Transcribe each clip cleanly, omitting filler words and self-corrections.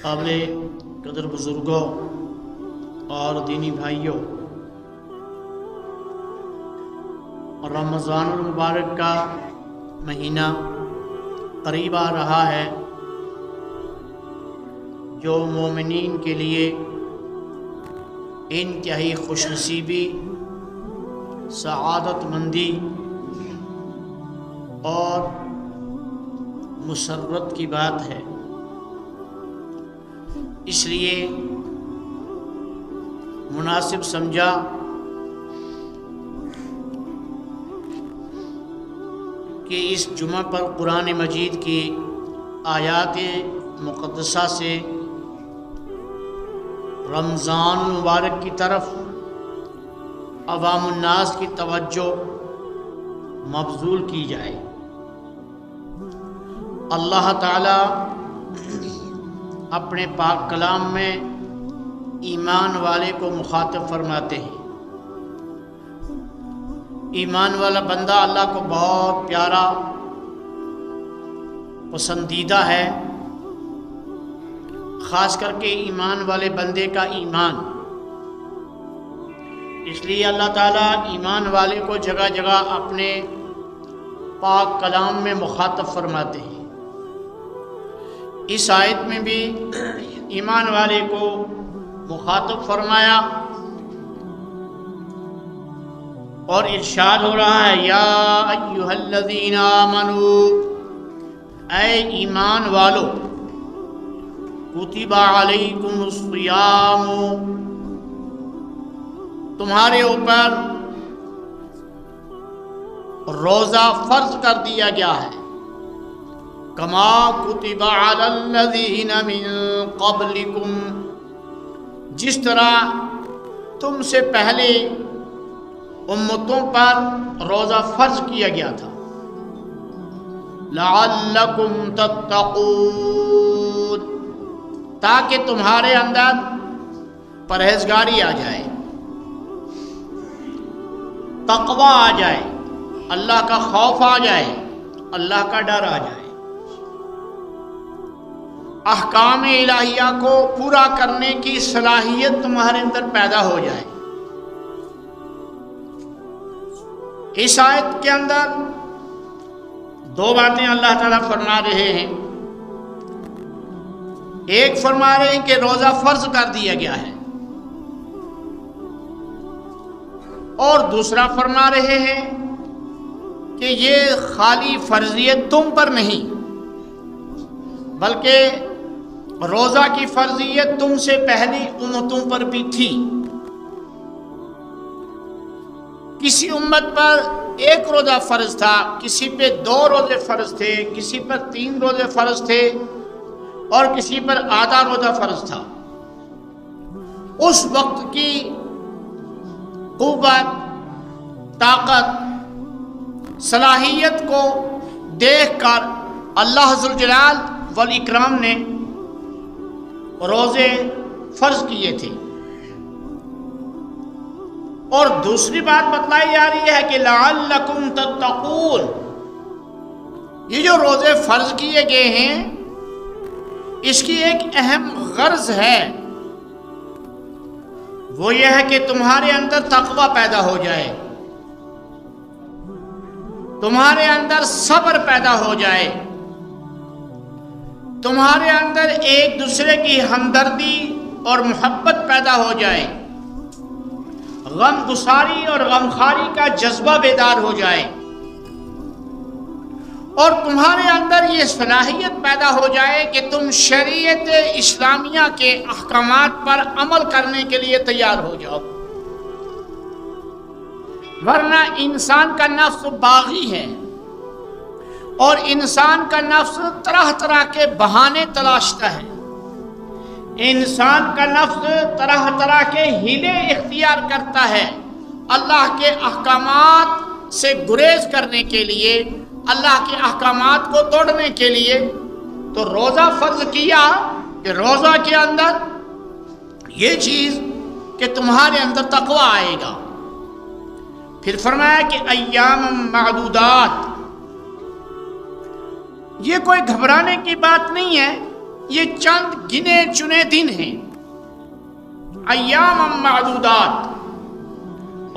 قابل قدر بزرگوں اور دینی بھائیوں، رمضان المبارک کا مہینہ قریب آ رہا ہے، جو مومنین کے لیے انتہائی خوش نصیبی، سعادت مندی اور مسرت کی بات ہے۔ اس لیے مناسب سمجھا کہ اس جمعہ پر قرآن مجید کی آیات مقدسہ سے رمضان مبارک کی طرف عوام الناس کی توجہ مبذول کی جائے۔ اللہ تعالی اپنے پاک کلام میں ایمان والے کو مخاطب فرماتے ہیں۔ ایمان والا بندہ اللہ کو بہت پیارا، پسندیدہ ہے، خاص کر کے ایمان والے بندے کا ایمان۔ اس لیے اللہ تعالیٰ ایمان والے کو جگہ جگہ اپنے پاک کلام میں مخاطب فرماتے ہیں۔ اس آیت میں بھی ایمان والے کو مخاطب فرمایا اور ارشاد ہو رہا ہے، یا ایھا الذین آمنوا، اے ایمان والو، کتب علیکم الصیام، تمہارے اوپر روزہ فرض کر دیا گیا ہے، کما کتب علی الذین من قبلکم، جس طرح تم سے پہلے امتوں پر روزہ فرض کیا گیا تھا، لعلکم تتقون، تاکہ تمہارے اندر پرہیزگاری آ جائے، تقوی آ جائے، اللہ کا خوف آ جائے، اللہ کا ڈر آ جائے، احکام الہیہ کو پورا کرنے کی صلاحیت تمہارے اندر پیدا ہو جائے۔ اس آیت کے اندر دو باتیں اللہ تعالیٰ فرما رہے ہیں۔ ایک فرما رہے ہیں کہ روزہ فرض کر دیا گیا ہے، اور دوسرا فرما رہے ہیں کہ یہ خالی فرضیت تم پر نہیں، بلکہ روزہ کی فرضیت تم سے پہلی امتوں پر بھی تھی۔ کسی امت پر ایک روزہ فرض تھا، کسی پہ 2 روزے فرض تھے، کسی پر 3 روزے فرض تھے، اور کسی پر آدھا روزہ فرض تھا۔ اس وقت کی قوت، طاقت، صلاحیت کو دیکھ کر اللہ ذوالجلال والاکرام نے روزے فرض کیے تھے۔ اور دوسری بات بتلائی جا رہی ہے کہ لعلکم تتقون، یہ جو روزے فرض کیے گئے ہیں، اس کی ایک اہم غرض ہے، وہ یہ ہے کہ تمہارے اندر تقوی پیدا ہو جائے، تمہارے اندر صبر پیدا ہو جائے، تمہارے اندر ایک دوسرے کی ہمدردی اور محبت پیدا ہو جائے، غم گساری اور غمخواری کا جذبہ بیدار ہو جائے، اور تمہارے اندر یہ صلاحیت پیدا ہو جائے کہ تم شریعت اسلامیہ کے احکامات پر عمل کرنے کے لیے تیار ہو جاؤ۔ ورنہ انسان کا نفس باغی ہے، اور انسان کا نفس طرح طرح کے بہانے تلاشتا ہے، انسان کا نفس طرح طرح کے حیلے اختیار کرتا ہے اللہ کے احکامات سے گریز کرنے کے لیے، اللہ کے احکامات کو توڑنے کے لیے۔ تو روزہ فرض کیا کہ روزہ کے اندر یہ چیز کہ تمہارے اندر تقوی آئے گا۔ پھر فرمایا کہ ایام معدودات، یہ کوئی گھبرانے کی بات نہیں ہے یہ چند گنے چنے دن ہیں، ایام معدودات،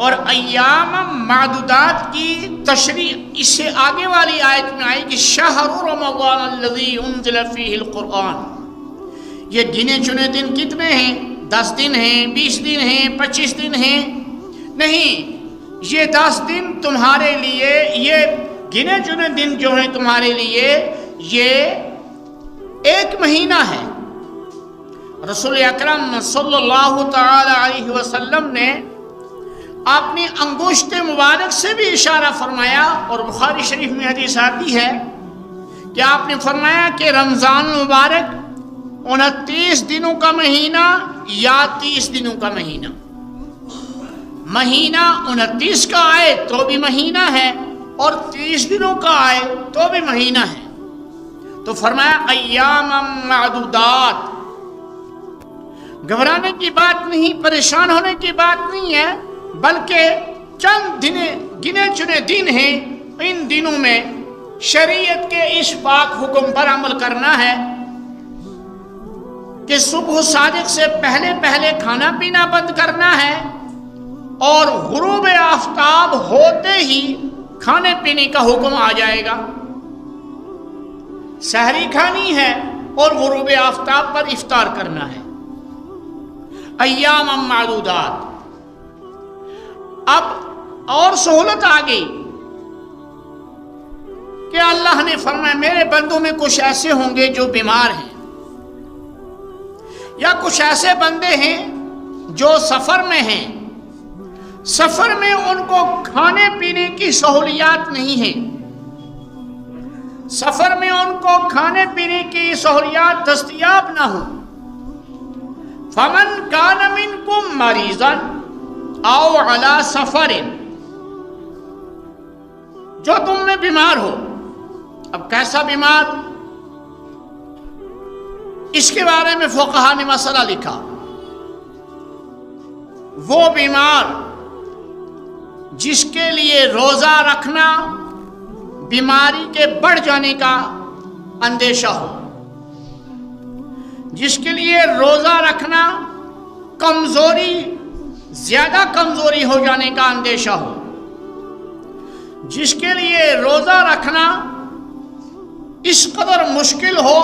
اور ایام معدودات کی تشریح اس سے آگے والی آیت میں آئے کہ شہر رمضان الذی انزل فیہ القرآن۔ یہ گنے چنے دن کتنے ہیں؟ 10 دن ہیں، 20 دن ہیں، 25 دن ہیں؟ نہیں، یہ 10 دن تمہارے لیے، یہ گنے چنے دن جو ہیں تمہارے لیے، یہ 1 مہینہ ہے۔ رسول اکرم صلی اللہ تعالی علیہ وسلم نے اپنی انگشت مبارک سے بھی اشارہ فرمایا، اور بخاری شریف میں حدیث آتی ہے کہ آپ نے فرمایا کہ رمضان مبارک 29 دنوں کا مہینہ یا 30 دنوں کا مہینہ، مہینہ 29 کا آئے تو بھی مہینہ ہے، اور 30 دنوں کا آئے تو بھی مہینہ ہے۔ تو فرمایا ایام معدودات۔ گھبرانے کی بات نہیں، پریشان ہونے کی بات نہیں ہے، بلکہ چند گنے چنے دن ہیں۔ ان دنوں میں شریعت کے اس پاک حکم پر عمل کرنا ہے کہ صبح صادق سے پہلے پہلے کھانا پینا بند کرنا ہے، اور غروب آفتاب ہوتے ہی کھانے پینے کا حکم آ جائے گا۔ سحری کھانی ہے اور غروب آفتاب پر افطار کرنا ہے۔ ایام معدودات۔ اب اور سہولت آ گئی کہ اللہ نے فرمایا میرے بندوں میں کچھ ایسے ہوں گے جو بیمار ہیں، یا کچھ ایسے بندے ہیں جو سفر میں ہیں، سفر میں ان کو کھانے پینے کی سہولیات نہیں ہیں، سفر میں ان کو کھانے پینے کی سہولیات دستیاب نہ ہوں۔ فمن کان منکم مریضا او علی سفر، جو تم میں بیمار ہو۔ اب کیسا بیمار؟ اس کے بارے میں فقہا نے مسئلہ لکھا۔ وہ بیمار جس کے لیے روزہ رکھنا بیماری کے بڑھ جانے کا اندیشہ ہو، جس کے لیے روزہ رکھنا کمزوری، زیادہ کمزوری ہو جانے کا اندیشہ ہو، جس کے لیے روزہ رکھنا اس قدر مشکل ہو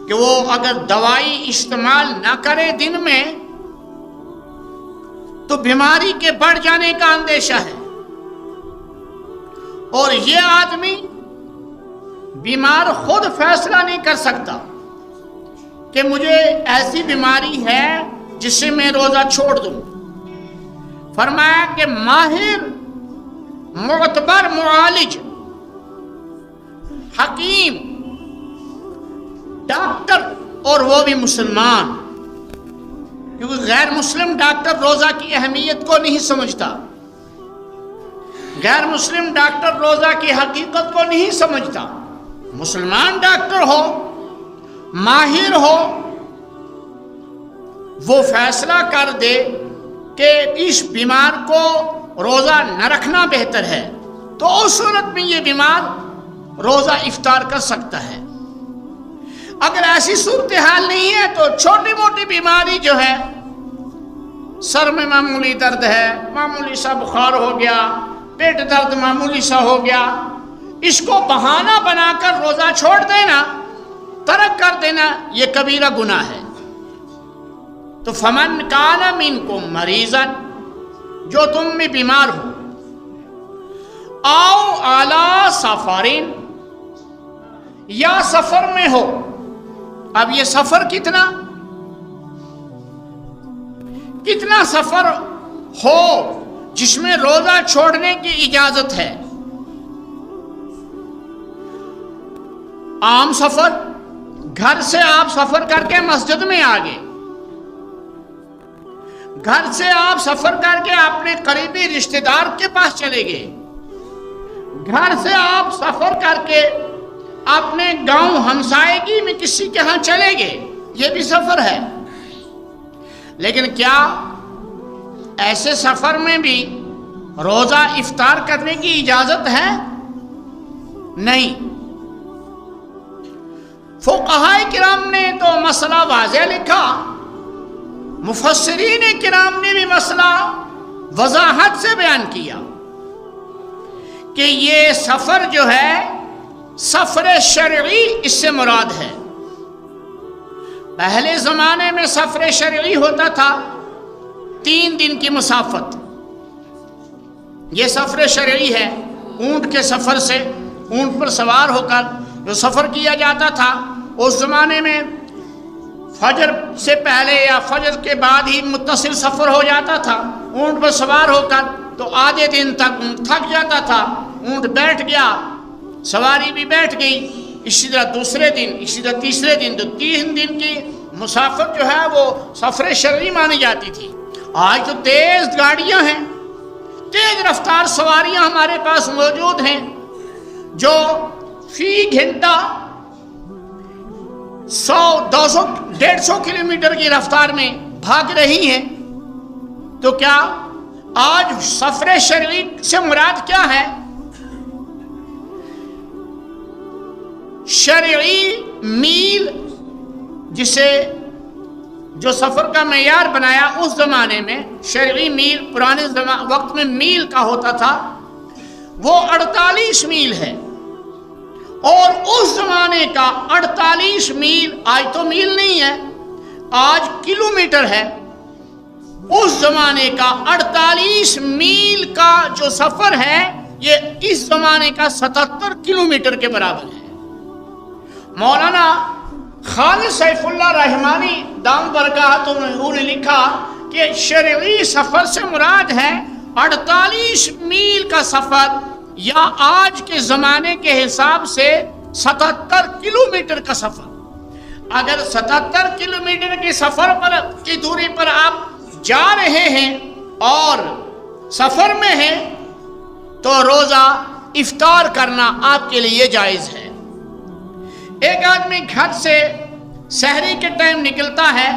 کہ وہ اگر دوائی استعمال نہ کرے دن میں تو بیماری کے بڑھ جانے کا اندیشہ ہے، اور یہ آدمی بیمار خود فیصلہ نہیں کر سکتا کہ مجھے ایسی بیماری ہے جس سے میں روزہ چھوڑ دوں۔ فرمایا کہ ماہر، معتبر معالج، حکیم، ڈاکٹر، اور وہ بھی مسلمان، کیونکہ غیر مسلم ڈاکٹر روزہ کی اہمیت کو نہیں سمجھتا، غیر مسلم ڈاکٹر روزہ کی حقیقت کو نہیں سمجھتا۔ مسلمان ڈاکٹر ہو، ماہر ہو، وہ فیصلہ کر دے کہ اس بیمار کو روزہ نہ رکھنا بہتر ہے، تو اس صورت میں یہ بیمار روزہ افطار کر سکتا ہے۔ اگر ایسی صورتحال نہیں ہے تو چھوٹی موٹی بیماری جو ہے، سر میں معمولی درد ہے، معمولی سا بخار ہو گیا، پیٹ درد معمولی سا ہو گیا، اس کو بہانہ بنا کر روزہ چھوڑ دینا، ترک کر دینا، یہ کبیرہ گناہ ہے۔ تو فمن کان منکم مریضا، جو تم میں بیمار ہو، او علی سفرین، یا سفر میں ہو۔ اب یہ سفر کتنا سفر ہو جس میں روزہ چھوڑنے کی اجازت ہے؟ عام سفر، گھر سے آپ سفر کر کے مسجد میں آ گئے، گھر سے آپ سفر کر کے اپنے قریبی رشتہ دار کے پاس چلے گئے، گھر سے آپ سفر کر کے اپنے گاؤں ہمسائیگی میں کسی کے ہاں چلے گئے، یہ بھی سفر ہے۔ لیکن کیا ایسے سفر میں بھی روزہ افطار کرنے کی اجازت ہے؟ نہیں۔ فقہائے کرام نے تو مسئلہ واضح لکھا، مفسرین کرام نے بھی مسئلہ وضاحت سے بیان کیا کہ یہ سفر جو ہے سفر شرعی اس سے مراد ہے۔ پہلے زمانے میں سفر شرعی ہوتا تھا 3 دن کی مسافت، یہ سفر شرعی ہے۔ اونٹ کے سفر سے، اونٹ پر سوار ہو کر جو سفر کیا جاتا تھا، اس زمانے میں فجر سے پہلے یا فجر کے بعد ہی متصل سفر ہو جاتا تھا۔ اونٹ پر سوار ہو کر تو آدھے دن تک اونٹ تھک جاتا تھا، اونٹ بیٹھ گیا، سواری بھی بیٹھ گئی، اسی طرح دوسرے دن، اسی طرح تیسرے دن، تو 3 دن کی مسافت جو ہے وہ سفر شرعی مانی جاتی تھی۔ آج تو تیز گاڑیاں ہیں، تیز رفتار سواریاں ہمارے پاس موجود ہیں جو فی گھنٹہ 100، 200، 150 کلومیٹر کی رفتار میں بھاگ رہی ہیں۔ تو کیا آج سفر شرعی سے مراد کیا ہے؟ شرعی میل، جسے جو سفر کا معیار بنایا اس زمانے میں، شرعی میل پرانے وقت میں میل کا ہوتا تھا، وہ 48 میل ہے، اور اس زمانے کا 48 میل آج تو میل نہیں ہے، آج کلومیٹر ہے۔ اس زمانے کا 48 میل کا جو سفر ہے یہ اس زمانے کا 77 کلومیٹر کے برابر ہے۔ مولانا خالد سیف اللہ رحمانی دام برکات انہوں نے لکھا کہ شرعی سفر سے مراد ہے 48 میل کا سفر، یا آج کے زمانے کے حساب سے 77 کلومیٹر کا سفر۔ اگر 77 کلومیٹر کی سفر کی دوری پر آپ جا رہے ہیں اور سفر میں ہیں تو روزہ افطار کرنا آپ کے لیے جائز ہے۔ ایک آدمی گھر سے سحری کے ٹائم نکلتا ہے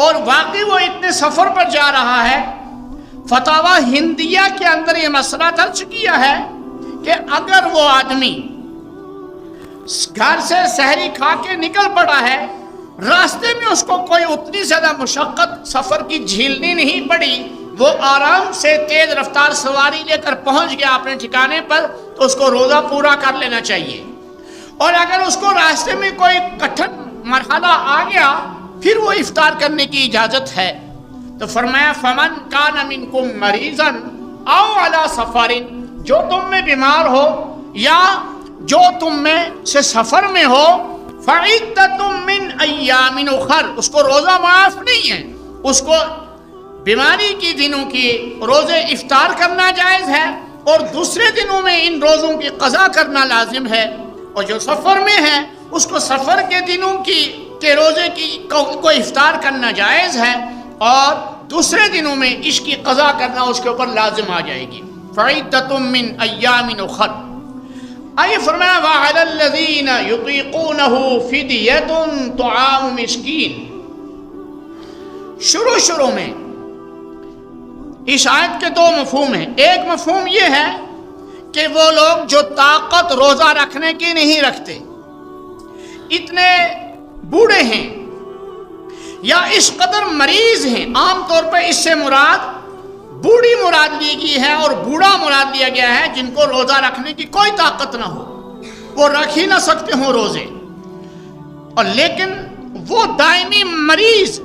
اور واقعی وہ اتنے سفر پر جا رہا ہے، فتاوی ہندیہ کے اندر یہ مسئلہ درج کیا ہے کہ اگر وہ آدمی گھر سے سحری کھا کے نکل پڑا ہے، راستے میں اس کو کوئی اتنی زیادہ مشقت سفر کی جھیلنی نہیں پڑی، وہ آرام سے تیز رفتار سواری لے کر پہنچ گیا اپنے ٹھکانے پر، تو اس کو روزہ پورا کر لینا چاہیے۔ اور اگر اس کو راستے میں کوئی کٹھن مرحلہ آ گیا، پھر وہ افطار کرنے کی اجازت ہے۔ تو فرمایا فمن کان منکم مریضا او علی سفر، جو تم میں بیمار ہو یا جو تم میں سے سفر میں ہو، فعدۃ من ایام اخر، اس کو روزہ معاف نہیں ہے، اس کو بیماری کی دنوں کی روزے افطار کرنا جائز ہے، اور دوسرے دنوں میں ان روزوں کی قضا کرنا لازم ہے۔ اور جو سفر میں ہے اس کو سفر کے دنوں کے روزے کو افطار کرنا جائز ہے، اور دوسرے دنوں میں اس کی قضا کرنا اس کے اوپر لازم آ جائے گی۔ فعدۃ من ایام اخر۔ آئیے فرمایا وعلی الذین یطیقونہ فدیۃ طعام مسکین۔ شروع میں اس آیت کے 2 مفہوم ہیں۔ ایک مفہوم یہ ہے کہ وہ لوگ جو طاقت روزہ رکھنے کی نہیں رکھتے، اتنے بوڑھے ہیں یا اس قدر مریض ہیں، عام طور پہ اس سے مراد بوڑھی مراد لی گئی ہے اور بوڑھا مراد لیا گیا ہے جن کو روزہ رکھنے کی کوئی طاقت نہ ہو، وہ رکھ ہی نہ سکتے ہوں روزے، اور لیکن وہ دائمی مریض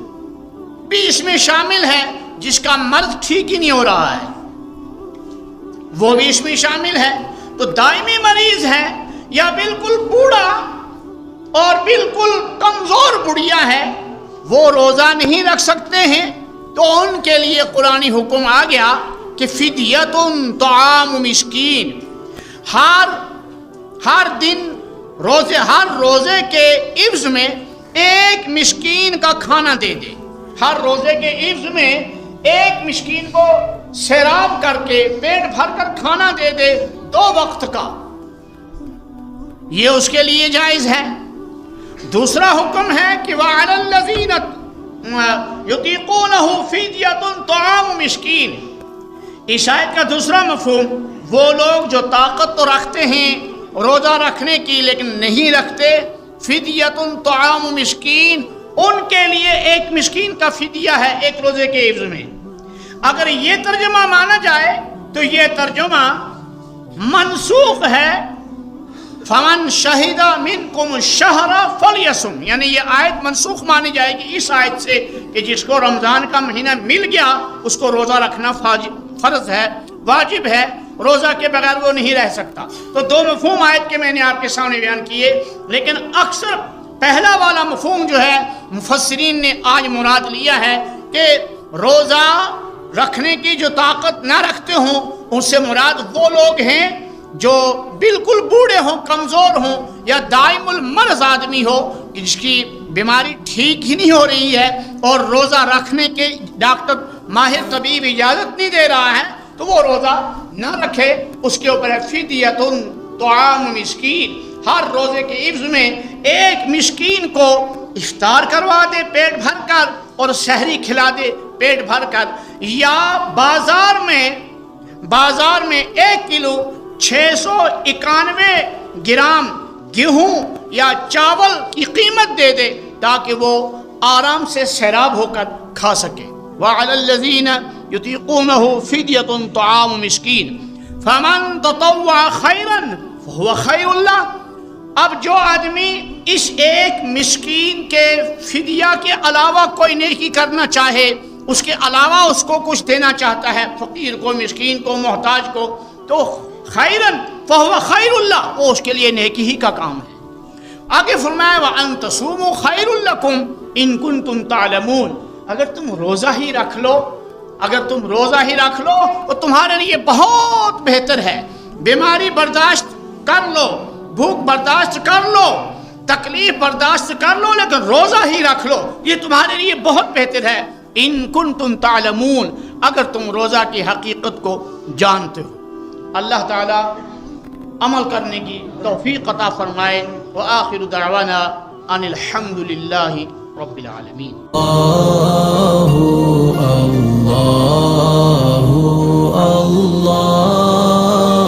بھی اس میں شامل ہے جس کا مرض ٹھیک ہی نہیں ہو رہا ہے، وہ بھی اس میں شامل ہے۔ تو دائمی مریض ہے یا بالکل بوڑھا اور بالکل کمزور بڑھیا ہے، وہ روزہ نہیں رکھ سکتے ہیں، تو ان کے لیے قرآنی حکم آ گیا کہ فدیۃ طعام مسکین، ہر دن ہر روزے کے عوض میں ایک مسکین کا کھانا دے دے، ہر روزے کے عوض میں ایک مسکین کو سیراب کر کے پیٹ بھر کر کھانا دے دے 2 وقت کا، یہ اس کے لیے جائز ہے۔ دوسرا حکم ہے کہ وعلی الذین یطیقونہ فدیۃ طعام مسکین۔ اس آیت کا دوسرا مفہوم وہ لوگ جو طاقت تو رکھتے ہیں روزہ رکھنے کی لیکن نہیں رکھتے، فدیۃ طعام مسکین، ان کے لیے ایک مسکین کا فدیہ ہے ایک روزے کے عوض میں۔ اگر یہ ترجمہ مانا جائے تو یہ ترجمہ منسوخ ہے، فمن شہد منکم الشہر فلیصم، یعنی یہ آیت منسوخ مانی جائے گی اس آیت سے کہ جس کو رمضان کا مہینہ مل گیا اس کو روزہ رکھنا فرض ہے، واجب ہے، روزہ کے بغیر وہ نہیں رہ سکتا۔ تو دو مفہوم آیت کے میں نے آپ کے سامنے بیان کیے، لیکن اکثر پہلا والا مفہوم جو ہے مفسرین نے آج مراد لیا ہے کہ روزہ رکھنے کی جو طاقت نہ رکھتے ہوں ان سے مراد وہ لوگ ہیں جو بالکل بوڑھے ہوں، کمزور ہوں، یا دائم المرض آدمی ہو جس کی بیماری ٹھیک ہی نہیں ہو رہی ہے اور روزہ رکھنے کے ڈاکٹر ماہر طبیب اجازت نہیں دے رہا ہے تو وہ روزہ نہ رکھے، اس کے اوپر ہے فدیۃ طعام مسکین، ہر روزے کے عوض میں ایک مسکین کو افطار کروا دے پیٹ بھر کر اور سحری کھلا دے پیٹ بھر کر، یا بازار میں 1 کلو 691 گرام گیہوں یا چاول کی قیمت دے دے تاکہ وہ آرام سے سیراب ہو کر کھا سکے۔ وَعَلَى الَّذِينَ يُطِيقُونَهُ فِدْيَةٌ طَعَامُ مِسْكِينٍ فَمَن تَطَوَّعَ خَيْرًا فَهُوَ خَيْرٌ لَهُ۔ اب جو آدمی اس ایک مسکین کے فدیہ کے علاوہ کوئی نیکی کرنا چاہے، اس کے علاوہ اس کو کچھ دینا چاہتا ہے، فقیر کو، مسکین کو، محتاج کو، تو خیرن فہو خیر اللہ، وہ اس کے لیے نیکی ہی کا کام ہے۔ آگے فرمایا وَأَن تَصُومُوا خَيْرٌ لَكُمْ إِن كُنتُمْ تَعْلَمُونَ، اگر تم روزہ ہی رکھ لو تو تمہارے لیے بہت بہتر ہے۔ بیماری برداشت کر لو، بھوک برداشت کر لو، تکلیف برداشت کر لو، لیکن روزہ ہی رکھ لو، یہ تمہارے لیے بہت بہتر ہے۔ ان کنتم تعلمون، اگر تم روزہ کی حقیقت کو جانتے ہو۔ اللہ تعالی عمل کرنے کی توفیق عطا فرمائے۔ وآخر دعوانا ان الحمد للہ رب العالمین۔